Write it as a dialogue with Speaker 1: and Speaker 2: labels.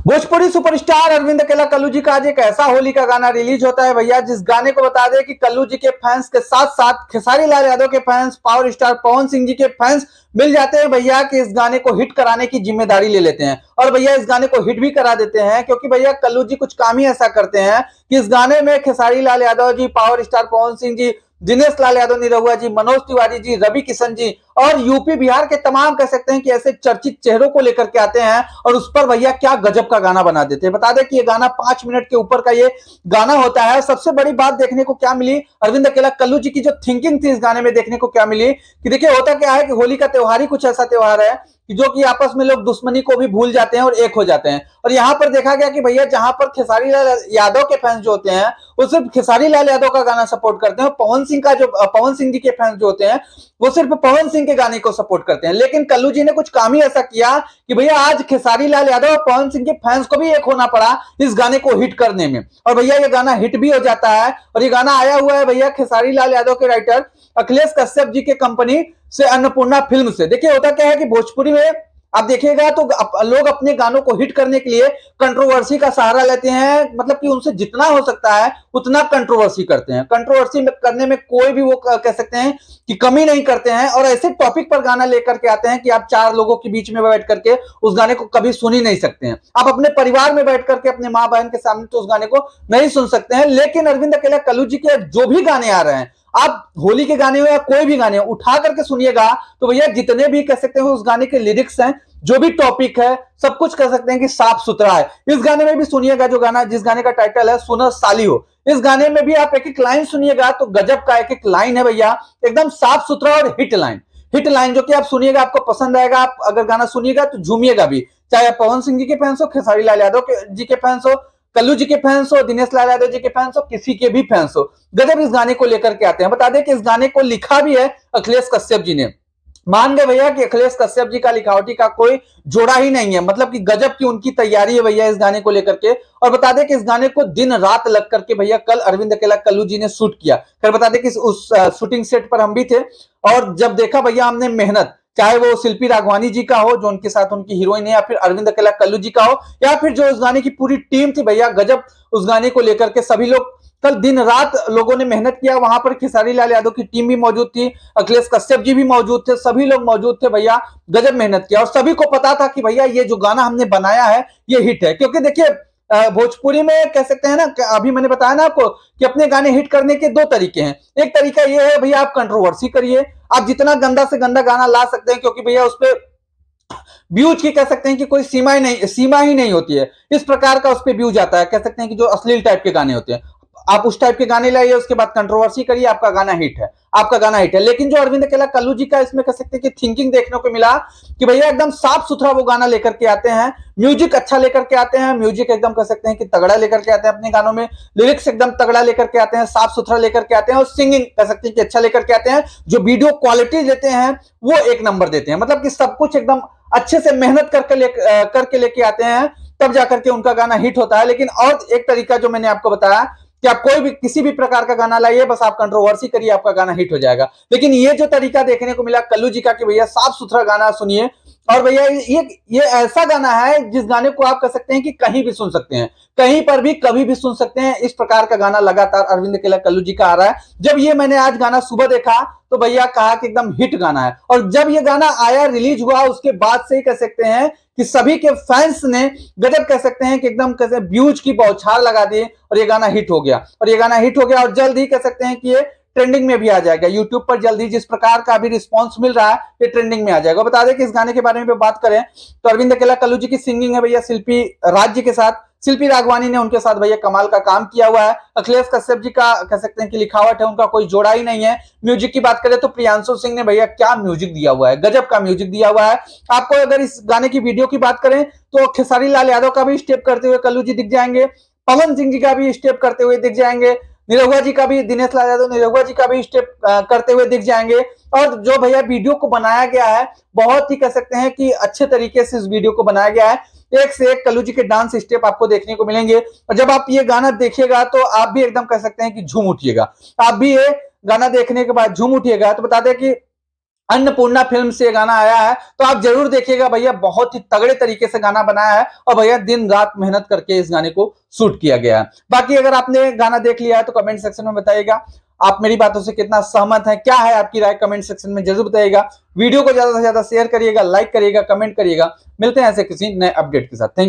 Speaker 1: Bhojpuri superstar Arvind अकेला कल्लू जी का आज एक ऐसा होली का गाना रिलीज होता है भैया, जिस गाने को बता दें कि कल्लू जी के फैंस के साथ साथ खेसारी लाल यादव के fans, power star Pawan Singh ji के फैंस मिल जाते हैं भैया कि इस गाने को हिट कराने की जिम्मेदारी ले लेते हैं और भैया इस गाने को हिट भी करा देते हैं, क्योंकि भैया कल्लू जी कुछ काम ही ऐसा करते हैं कि इस गाने में खेसारी लाल यादव जी, पावर स्टार पवन सिंह जी, दिनेश लाल यादव निरहुआ जी, मनोज तिवारी जी, रवि किशन जी और यूपी बिहार के तमाम कह सकते हैं कि ऐसे चर्चित चेहरों को लेकर के आते हैं और उस पर भैया क्या गजब का गाना बना देते हैं। बता दें कि ये गाना 5 मिनट के ऊपर का ये गाना होता है। सबसे बड़ी बात देखने को क्या मिली, अरविंद अकेला कल्लू जी की जो थिंकिंग थी इस गाने में देखने को क्या मिली कि देखिए होता क्या है कि होली का त्योहार ही कुछ ऐसा त्योहार है कि जो कि आपस में लोग दुश्मनी को भी भूल जाते हैं और एक हो जाते हैं। और यहाँ पर देखा गया कि भैया जहां पर खेसारी लाल यादव के फैंस जो होते हैं वो सिर्फ खेसारी लाल यादव का गाना सपोर्ट करते हैं, पवन सिंह जी के फैंस जो होते हैं वो सिर्फ पवन सिंह के गाने को सपोर्ट करते हैं। लेकिन कल्लू जी ने कुछ काम ही ऐसा किया कि भैया आज खेसारी लाल यादव और पवन सिंह के फैंस को भी एक होना पड़ा इस गाने को हिट करने में, और भैया ये गाना हिट भी हो जाता है। और ये गाना आया हुआ है भैया खेसारी लाल यादव के राइटर अखिलेश कश्यप जी के कंपनी से, अन्नपूर्णा फिल्म से। देखिए होता क्या है कि भोजपुरी में आप देखिएगा तो लोग अपने गानों को हिट करने के लिए कंट्रोवर्सी का सहारा लेते हैं, मतलब कि उनसे जितना हो सकता है उतना कंट्रोवर्सी करते हैं। कंट्रोवर्सी करने में कोई भी वो कह सकते हैं कि कमी नहीं करते हैं और ऐसे टॉपिक पर गाना लेकर के आते हैं कि आप 4 लोगों के बीच में बैठ करके उस गाने को कभी सुन ही नहीं सकते हैं। आप अपने परिवार में बैठ करके अपने माँ बहन के सामने तो उस गाने को नहीं सुन सकते हैं। लेकिन अरविंद अकेला कल्लू जी के जो भी गाने आ रहे हैं, आप होली के गाने हो या कोई भी गाने उठा करके सुनिएगा तो भैया जितने भी कह सकते हैं उस गाने के लिरिक्स हैं, जो भी टॉपिक है, सब कुछ कह सकते हैं कि साफ सुथरा है। इस गाने में भी सुनिएगा जो गाना, जिस गाने का टाइटल है सुनो साली हो, इस गाने में भी आप एक एक लाइन सुनिएगा तो गजब का एक एक लाइन है भैया, एकदम साफ सुथरा और हिट लाइन जो कि आप सुनिएगा आपको पसंद आएगा। आप अगर गाना सुनिएगा तो झूमिएगा भी, चाहे आप पवन सिंह जी के फैंस हो, खेसारी लाल यादव जी के फैंस हो, कल्लू जी के फैंस हो, दिनेश लाल यादव जी के फैंस हो, किसी के भी फैंस हो, गजब इस गाने को लेकर के आते हैं। बता दें कि इस गाने को लिखा भी है अखिलेश कश्यप जी ने। मान गए भैया कि अखिलेश कश्यप जी का लिखावटी का कोई जोड़ा ही नहीं है, मतलब कि गजब की उनकी तैयारी है भैया इस गाने को लेकर के। और बता दें कि इस गाने को दिन रात लग करके भैया कल अरविंद अकेला कल्लू जी ने शूट किया। फिर बता दें कि उस शूटिंग सेट पर हम भी थे और जब देखा भैया हमने मेहनत, चाहे वो शिल्पी राघवानी जी का हो जो उनके साथ उनकी हीरोइन है, या फिर अरविंद अकेला कल्लू जी का हो, या फिर जो उस गाने की पूरी टीम थी भैया, गजब उस गाने को लेकर के सभी लोग कल दिन रात लोगों ने मेहनत किया। वहां पर खेसारी लाल यादव की टीम भी मौजूद थी, अखिलेश कश्यप जी भी मौजूद थे, सभी लोग मौजूद थे भैया, गजब मेहनत किया और सभी को पता था कि भैया ये जो गाना हमने बनाया है ये हिट है। क्योंकि देखिए भोजपुरी में कह सकते हैं ना, अभी मैंने बताया ना आपको कि अपने गाने हिट करने के 2 तरीके हैं। एक तरीका ये है भैया आप कंट्रोवर्सी करिए, आप जितना गंदा से गंदा गाना ला सकते हैं, क्योंकि भैया उस पर व्यूज की कह सकते हैं कि कोई सीमा ही नहीं होती है। इस प्रकार का उस पर व्यूज आता है, कह सकते हैं कि जो अश्लील टाइप के गाने होते हैं, आप उस टाइप के गाने लाइए, उसके बाद कंट्रोवर्सी करिए, आपका गाना हिट है, आपका गाना हिट है। लेकिन जो अरविंद अकेला कल्लू जी का इसमें कह सकते हैं कि थिंकिंग देखने को मिला कि भैया एकदम साफ सुथरा वो गाना लेकर के आते हैं, म्यूजिक अच्छा लेकर के आते हैं, म्यूजिक एकदम कह सकते हैं कि तगड़ा लेकर के आते हैं अपने गानों में, लिरिक्स एकदम तगड़ा लेकर के आते हैं, साफ सुथरा लेकर के आते हैं और सिंगिंग कह सकते हैं कि अच्छा लेकर के आते हैं। जो वीडियो क्वालिटी देते हैं वो 1 नंबर देते हैं, मतलब कि सब कुछ एकदम अच्छे से मेहनत करके लेके आते हैं, तब जाकर के उनका गाना हिट होता है। लेकिन और एक तरीका जो मैंने आपको बताया कि आप कोई भी किसी भी प्रकार का गाना लाइए, बस आप कंट्रोवर्सी करिए, आपका गाना हिट हो जाएगा। लेकिन ये जो तरीका देखने को मिला कल्लू जी का कि भैया साफ सुथरा गाना सुनिए, और भैया ये ऐसा गाना है जिस गाने को आप कह सकते हैं कि कहीं भी सुन सकते हैं, कहीं पर भी कभी भी सुन सकते हैं। इस प्रकार का गाना लगातार अरविंद अकेला कल्लू जी का आ रहा है। जब ये मैंने आज गाना सुबह देखा तो भैया कहा कि एकदम हिट गाना है, और जब ये गाना आया रिलीज हुआ उसके बाद से ही कह सकते हैं कि सभी के फैंस ने गजब कह सकते हैं कि एकदम कैसे व्यूज की बौछार लगा दी और ये गाना हिट हो गया, और जल्द ही कह सकते हैं कि ये ट्रेंडिंग में भी आ जाएगा यूट्यूब पर। जल्दी जिस प्रकार का अभी रिस्पांस मिल रहा है ये ट्रेंडिंग में आ जाएगा। बता दें कि इस गाने के बारे में बात करें तो अरविंद अकेला कल्लू जी की सिंगिंग है भैया शिल्पी राज के साथ, शिल्पी राघवानी ने उनके साथ भैया कमाल का काम किया हुआ है। अखिलेश कश्यप जी का कह सकते हैं कि लिखावट है, उनका कोई जोड़ा ही नहीं है। म्यूजिक की बात करें तो प्रियांशु सिंह ने भैया क्या म्यूजिक दिया हुआ है, गजब का म्यूजिक दिया हुआ है। आपको अगर इस गाने की वीडियो की बात करें तो खेसारी लाल यादव का भी स्टेप करते हुए कल्लू जी दिख जाएंगे, पवन सिंह जी का भी स्टेप करते हुए दिख जाएंगे, निरहुआ जी का भी, दिनेश लाल यादव निरहुआ जी का भी स्टेप करते हुए दिख जाएंगे। और जो भैया वीडियो को बनाया गया है बहुत ही कह सकते हैं कि अच्छे तरीके से इस वीडियो को बनाया गया है, एक से एक कल्लू जी के डांस स्टेप आपको देखने को मिलेंगे। और जब आप ये गाना देखिएगा तो आप भी एकदम कह सकते हैं कि झूम उठिएगा, आप भी ये गाना देखने के बाद झूम उठिएगा। तो बता दें कि अन्नपूर्णा फिल्म से गाना आया है, तो आप जरूर देखिएगा भैया, बहुत ही तगड़े तरीके से गाना बनाया है और भैया दिन रात मेहनत करके इस गाने को शूट किया गया है। बाकी अगर आपने गाना देख लिया है तो कमेंट सेक्शन में बताइएगा आप मेरी बातों से कितना सहमत हैं, क्या है आपकी राय, कमेंट सेक्शन में जरूर बताइएगा। वीडियो को ज्यादा से ज्यादा शेयर करिएगा, लाइक करिएगा, कमेंट करिएगा। मिलते हैं ऐसे किसी नए अपडेट के साथ। Thank you.